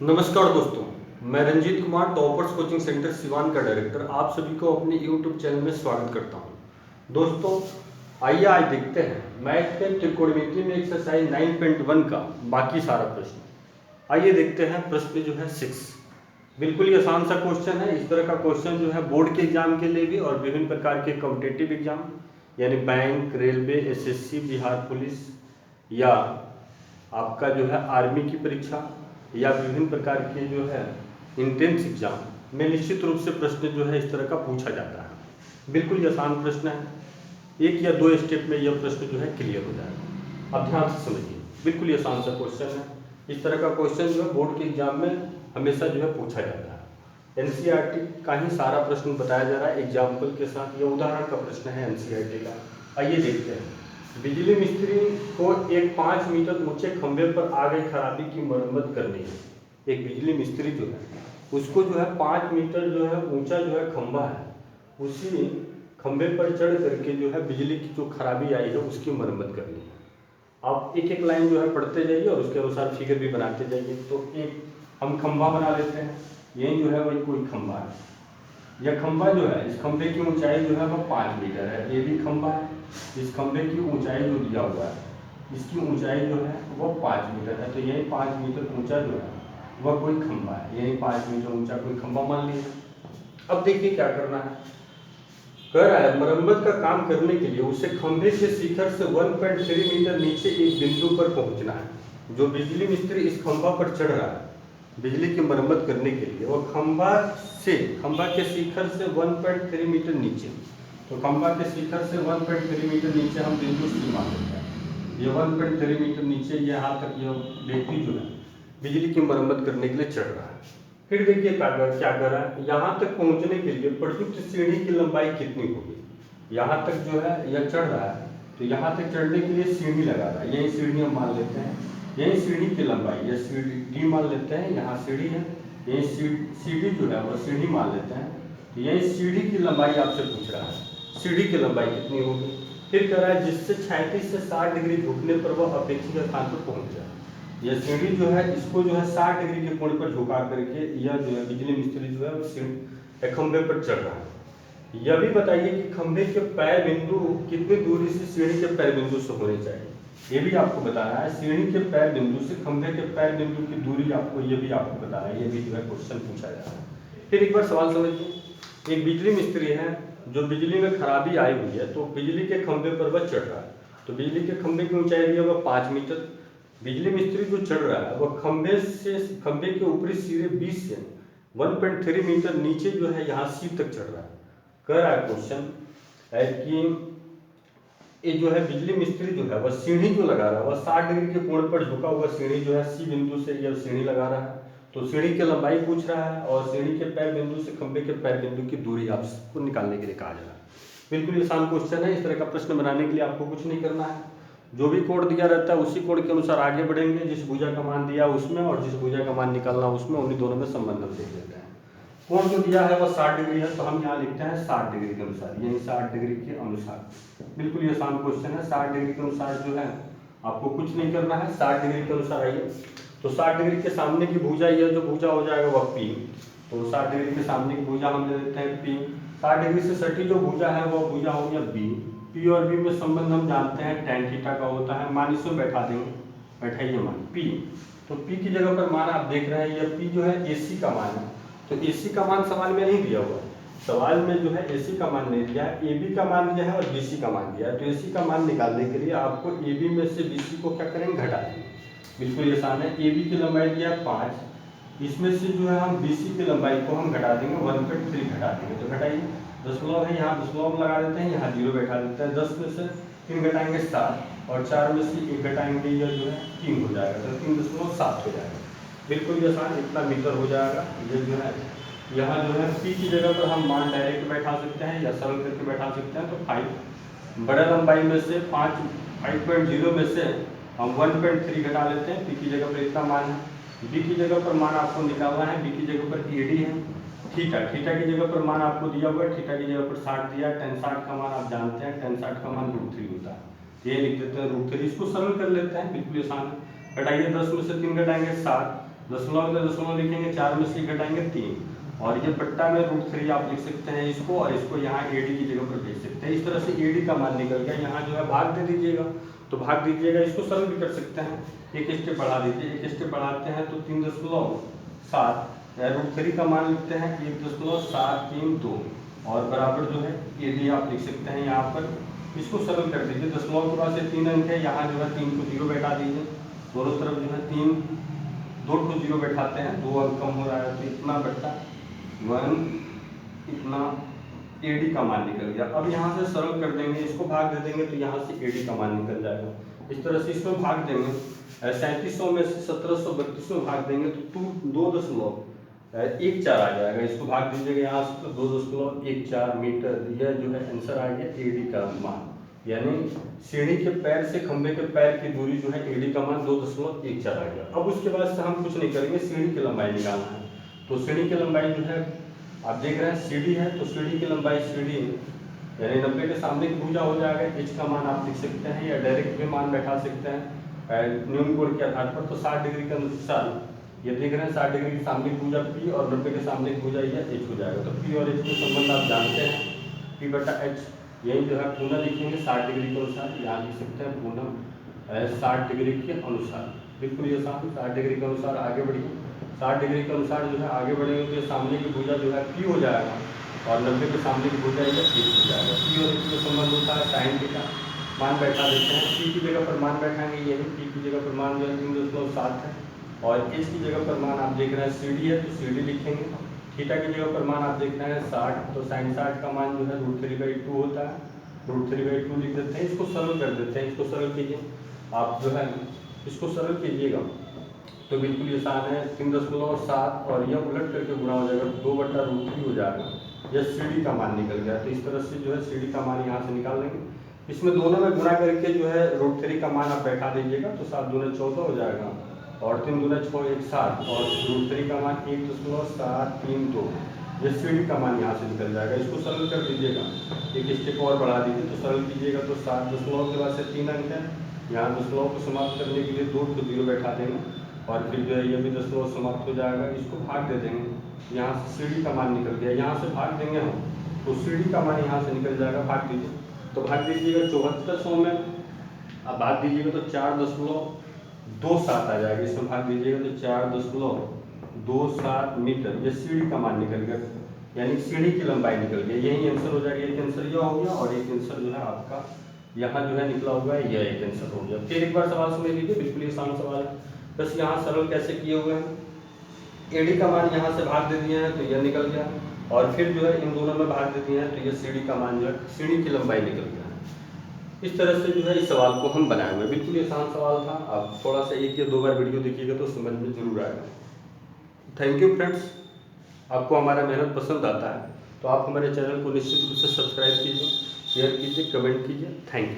नमस्कार दोस्तों, मैं Ranjit Kumar toppers coaching centre Siwan का डायरेक्टर आप सभी को अपने YouTube चैनल में स्वागत करता हूं। दोस्तों आइए आज देखते हैं मैथ के त्रिकोणमिति में एक्सरसाइज 9.1 का बाकी सारा प्रश्न। आइए देखते हैं प्रश्न जो है 6। बिल्कुल ही आसान सा क्वेश्चन है। इस तरह का क्वेश्चन जो है बोर्ड के एग्जाम के लिए भी और विभिन्न प्रकार के कॉम्पिटेटिव एग्जाम यानी bank, railway, SSC, Bihar police या आपका जो है आर्मी की परीक्षा या विभिन्न प्रकार के जो है इंट्रेंस एग्जाम में निश्चित रूप से प्रश्न जो है इस तरह का पूछा जाता है। बिल्कुल ही आसान प्रश्न है, 1 या 2 स्टेप में यह प्रश्न जो है क्लियर हो जाएगा। अब ध्यान से समझिए, बिल्कुल ही आसान सा क्वेश्चन है। इस तरह का क्वेश्चन जो है बोर्ड के एग्जाम में हमेशा जो है पूछा जाता है। NCERT का ही सारा प्रश्न बताया जा रहा है एग्जाम्पल के साथ। यह उदाहरण का प्रश्न है NCERT का। आइए देखते हैं। बिजली मिस्त्री को एक 5 मीटर ऊंचे खंभे पर आ गई खराबी की मरम्मत करनी है। एक बिजली मिस्त्री जो है उसको जो है 5 मीटर जो है ऊंचा जो है खंभा है, उसी खंभे पर चढ़ करके जो है बिजली की जो खराबी आई है उसकी मरम्मत करनी है। आप एक एक लाइन जो है पढ़ते जाइए और उसके अनुसार फिगर भी बनाते जाइए। तो एक हम खंभा बना लेते हैं। यही जो है वही कोई खंभा है। यह खंभा जो है, इस खंभे की ऊंचाई जो है वो 5 मीटर है। ये भी खंभा है। इस खंभे की ऊंचाई जो दिया हुआ है, इसकी ऊंचाई जो है वो 5 मीटर है। तो यही 5 मीटर ऊंचा जो है वह कोई खंभा है। यही 5 मीटर ऊंचा कोई खंभा मान लीजिए। अब देखिए क्या करना है। कह रहा है मरम्मत का काम करने के लिए उसे खंभे के शिखर से 1.3 मीटर नीचे एक बिंदु पर पहुंचना है। जो बिजली मिस्त्री इस खंभा पर चढ़ रहा है बिजली की मरम्मत करने के लिए, वो खंभा के शिखर से 1.3 मीटर नीचे, तो खंभा के शिखर से 1.3 मीटर नीचे हम बिंदु सी मान लेते हैं। ये 1.3 मीटर नीचे यहाँ तक यह व्यक्ति जो है बिजली की मरम्मत करने के लिए चढ़ रहा है। फिर देखिए क्या कर रहा है। यहाँ तक पहुँचने के लिए प्रयुक्त सीढ़ी की लंबाई कितनी होगी। यहाँ तक जो है यह चढ़ रहा है, तो यहाँ तक चढ़ने के लिए सीढ़ी लगा रहा है। यही सीढ़ी हम मान लेते हैं। यही सीढ़ी की लंबाई, यह सीढ़ी D मान लेते हैं। यहाँ सीढ़ी है, यही सीढ़ी जो है वो सीढ़ी मान लेते हैं। तो यही सीढ़ी की लंबाई आपसे पूछ रहा है, सीढ़ी की लंबाई कितनी होगी। फिर कह रहा है जिससे 36 से 60 डिग्री झुकने पर वह अपेक्षित स्थान पर पहुंच जाए। यह सीढ़ी जो है इसको जो है 60 डिग्री के कोण पर झुका करके यह जो है बिजली मिस्त्री जो है वो खंभे पर चढ़ रहा है। यह भी बताइए कि खंभे के पैर बिंदु कितनी दूरी से सीढ़ी के पैर बिंदु से होने चाहिए। ये भी आपको बताना है। सीढ़ी के पैर बिंदु से खंभे के पैर बिंदु की दूरी आपको ये भी आपको बताना है। ये भी जो है क्वेश्चन पूछा जा रहा है। फिर एक बार सवाल समझिए। एक बिजली मिस्त्री है जो बिजली में खराबी आई हुई है, तो बिजली के खंभे पर वह चढ़ रहा है। तो बिजली के खंभे की ऊंचाई है वह 5 मीटर। बिजली मिस्त्री जो चढ़ रहा है वह खंभे के ऊपरी सिरे 20 से 1.3 मीटर नीचे जो है यहाँ C तक चढ़ रहा है। कह रहा है क्वेश्चन है कि ये जो है बिजली मिस्त्री जो है वह सीढ़ी जो लगा रहा है वह 60 डिग्री के कोण पर झुका हुआ सीढ़ी जो है C बिंदु से यह सीढ़ी लगा रहा है। तो सीढ़ी की लंबाई पूछ रहा है और सीढ़ी के पैर बिंदु से खंभे के पैर बिंदु की दूरी आपको निकालने के लिए कहा जा रहा है। बिल्कुल आसान क्वेश्चन है। इस तरह का प्रश्न बनाने के लिए आपको कुछ नहीं करना है। जो भी कोड दिया रहता है उसी कोड के अनुसार आगे बढ़ेंगे। जिस भुजा का मान दिया उसमें और जिस भुजा का मान निकालना उसमें, उन्हीं दोनों में संबंध हम देख लेते हैं। कोण जो दिया है वह 60 डिग्री है, तो हम यहाँ लिखते हैं 60 डिग्री के अनुसार। यही 60 डिग्री के अनुसार। बिल्कुल ही आसान क्वेश्चन है। 60 डिग्री के अनुसार जो है आपको कुछ नहीं करना है। 60 डिग्री के अनुसार आइए, तो 60 डिग्री के सामने की भुजा, यह जो भुजा हो जाएगा वह P। तो 60 डिग्री के सामने की भुजा हम ले लेते हैं P। 60 डिग्री से सटी जो भुजा है वह भुजा हो गया B। P और B में संबंध हम जानते हैं tan थीटा का होता है। मान इसमें बैठा देंगे, बैठाइए मान P। तो P की जगह पर मान आप देख रहे हैं यह P जो है AC का मान है। तो AC का मान सवाल में नहीं दिया हुआ है। सवाल में जो है AC का मान नहीं दिया है, AB का मान दिया है और BC का मान दिया है। तो AC का मान निकालने के लिए आपको AB में से BC को क्या करेंगे, घटा देंगे। बिल्कुल आसान है। AB की लंबाई दिया है 5, इसमें से जो है हम BC की लंबाई को हम घटा देंगे, 1.3 घटा देंगे। तो घटाइए, दशमलव है यहाँ दशमलव लगा देते हैं, यहाँ 0 बैठा देते हैं। 10 में से 3 घटाएंगे 7 और 4 में से 1 घटाएंगे, यह जो है 3 हो जाएगा। तो 3.7 हो जाएगा। बिल्कुल आसान, इतना मीटर हो जाएगा। ये जो है यहाँ जो है P की जगह पर हम मान डायरेक्ट बैठा सकते हैं या सरल करके बैठा सकते हैं। तो 5 बड़ा लंबाई में से 5.0 में से हम 1.3 घटा लेते हैं। P की जगह पर इतना मान है। B की जगह पर मान आपको निकालना है। B की जगह पर AD है। थीटा की जगह पर मान आपको दिया हुआ है। थीटा की जगह पर 60 दिया है। tan 60 का मान आप जानते हैं, tan 60 का मान √3 होता है। ये लिख देते हैं √3। इसको सरल कर लेते हैं, बिल्कुल आसान है। घटाइए, 10 में से 3 घटाएंगे 7 दशमलव में दशमलव लिखेंगे, 4 में से घटाएंगे 3, और ये बट्टा में √3 आप लिख सकते हैं इसको, और इसको यहाँ AD की जगह पर भेज सकते हैं। इस तरह से AD का मान निकल गया। यहाँ जो है भाग दे दीजिएगा, तो भाग दीजिएगा, इसको सरल भी कर सकते हैं। एक स्टेप बढ़ा दीजिए, एक स्टेप बढ़ाते हैं तो 3.7 √3 का मान लिखते हैं 1.732, और बराबर जो है AD आप लिख सकते हैं यहाँ पर। इसको सरल कर दीजिए, दशमलव के बाद से 3 अंक है, यहाँ जो है 3 को 0 बैठा दीजिए, दोनों तरफ जो है 2 को 0 बैठाते हैं, 2 अंक कम हो रहा है, तो इतना बट्टा 1 इतना AD का मान निकल गया। अब यहाँ से सरल कर देंगे, इसको भाग दे देंगे तो यहाँ से AD का मान निकल जाएगा। इस तरह से इसमें भाग देंगे, 3700 में से 1732 में भाग देंगे तो 2.14 आ जाएगा। इसको भाग दीजिएगा यहाँ से तो 2.14 मीटर, यह जो है आंसर आ गया AD का मान। यानी सीढ़ी के पैर से खंबे के पैर की दूरी जो है AD का मान 2.14 आ गया। अब उसके बाद से हम कुछ नहीं करेंगे, सीढ़ी की लंबाई निकालना है। तो सीढ़ी की लंबाई जो है आप देख रहे हैं सीढ़ी है, तो सीढ़ी की लंबाई सीढ़ी यानी 90 के सामने की भुजा हो जाएगा। H का मान आप लिख सकते हैं या डायरेक्ट भी मान बैठा सकते हैं न्यून कोण के आधार पर। तो 60 डिग्री के अनुसार ये देख रहे हैं 60 डिग्री की सामने की भुजा P और 90 के सामने की भुजा यह H हो जाएगा। तो P और H के संबंध आप जानते हैं, P/H। यही जो है पूर्ण लिखेंगे 60 डिग्री के अनुसार, यहाँ लिख सकते हैं पूर्ण 60 डिग्री के अनुसार। बिल्कुल ये 60 डिग्री के अनुसार आगे बढ़िए। 60 डिग्री के अनुसार जो है आगे बढ़ेंगे तो सामने की भुजा जो है P हो जाएगा, और 90 के सामने की भुजा यह H हो जाएगा। P और H का संबंध होता है sin थीटा। मान बैठा देते हैं, P की जगह पर मान बैठाएंगे, यही P की जगह पर मान जो है 3.7 है, और H की जगह पर मान आप देख रहे हैं CD है तो CD लिखेंगे। थीटा की जगह पर मान आप देख रहे हैं 60, तो sin 60 का मान जो है √3/2 होता है, √3/2 लिख देते हैं। इसको सरल कर देते हैं, इसको सरल कीजिए आप जो है, इसको सरल कीजिएगा तो बिल्कुल ये आसान है। 3.7 और यह उलट करके गुणा हो जाएगा, 2/√3 हो जाएगा। यह CD का मान निकल गया। तो इस तरह से जो है CD का मान यहाँ से निकाल लेंगे। इसमें दोनों में गुणा करके जो है √3 का मान आप बैठा दीजिएगा, तो 7 दूने 14 हो जाएगा, और 3 दूने 6 1 7, और √3 का मान 1.732। ये CD का मान यहाँ से निकल जाएगा। इसको सरल कर दीजिएगा, एक स्टेप और बढ़ा दीजिए तो सरल कीजिएगा तो 7 दशमलव के बाद से 3 अंक है, यहाँ दशमलव को समाप्त करने के लिए 2 को 0 बैठा देंगे, और फिर जो है ये भी दशमलव समाप्त हो जाएगा। इसको भाग दे देंगे, यहाँ से CD का मान निकल गया, यहाँ से भाग देंगे हम तो CD का मान यहाँ से निकल जाएगा। भाग दीजिए तो भाग दीजिएगा 7400 में, अब भाग दीजिएगा तो 4.27 आ जाएगा। इसमें भाग दीजिएगा तो 4.27 मीटर, ये CD का मान निकल गया, यानी सीढ़ी की लंबाई निकल गई। यही आंसर हो जाएगा। एक आंसर यह हो गया, और एक आंसर जो है आपका यहाँ जो है निकला हुआ है, यह एक आंसर हो गया। फिर एक बार सवाल समझ लीजिए, बिल्कुल आसान सवाल है, बस यहाँ सरल कैसे किए हुए हैं। AD का मान यहाँ से भाग दे दिए हैं तो यह निकल गया, और फिर जो है इन दोनों में भाग दे दिए हैं तो यह CD का मान जो है सीढ़ी की लंबाई निकल गया है। इस तरह से जो है इस सवाल को हम बनाए हुए। बिल्कुल आसान सवाल था। आप थोड़ा सा 1 या 2 बार वीडियो देखिएगा तो समझ में जरूर आएगा। Thank you friends. आपको हमारा मेहनत पसंद आता है तो आप हमारे चैनल को निश्चित रूप से सब्सक्राइब कीजिए, शेयर कीजिए, कमेंट कीजिए। Thank you.